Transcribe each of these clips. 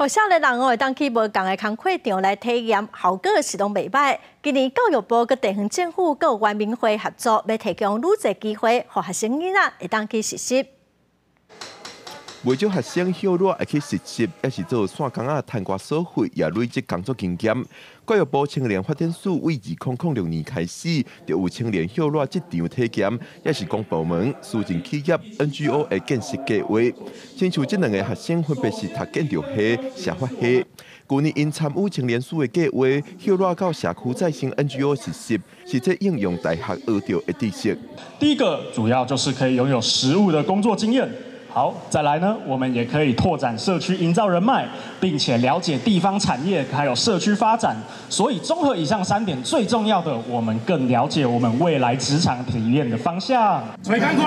互少年人会当去无同的工课场来体验，效果是拢袂歹。今年教育部佮地方政府佮原民会合作，要提供愈侪机会，互学生囡仔会当去实习。为少学生休热会去实习，也是做线工仔赚寡所费，也累积工作经验。教育部青年发展署为2006年开始，就有青年休热这场体验，也是公部门、私人企业、NGO 的建设计划。亲像这两个学生分别是读建筑系、社法系。去年因参与青年署的计划，休热到社区再生 NGO 实习，是这应用大学学到的知识。第一个主要就是可以拥有实务的工作经验。好，再来呢，我们也可以拓展社区营造人脉，并且了解地方产业还有社区发展。所以综合以上3点，最重要的，我们更了解我们未来职场体验的方向。崔康奎。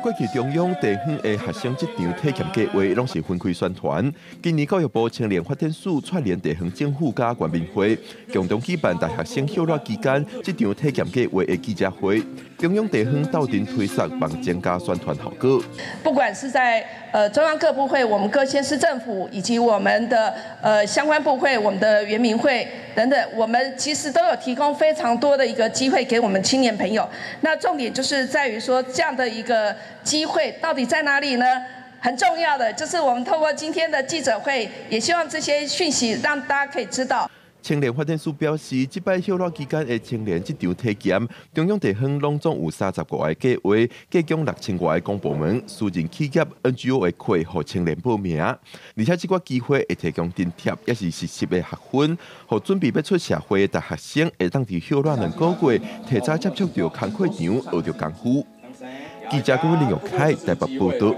过去中央地方的学生这场体验计划，拢是分开宣传。今年教育部青年发展署串联地方政府加原民会，共同举办大学生休热期间这场体验计划的记者会。中央地方斗阵推测，帮增加宣传效果。不管是在中央各部会、我们各县市政府以及我们的相关部会、我们的原民会等等，我们其实都有提供非常多的一个机会给我们青年朋友。那重点就是在于说，这样的一个机会到底在哪里呢？很重要的就是我们透过今天的记者会，也希望这些讯息让大家可以知道。青年发展署表示，这摆休热期间的青年这场体验，中央地方拢总有30个个计划，计共6000个公部门、私人企业、NGO 的会互青年报名，而且这个机会会提供津贴，也是实习的学分，互准备要出社会的大学生会当伫休热2个月，提早接触到工课场，学到功夫。记者郭林玉凯台北报道。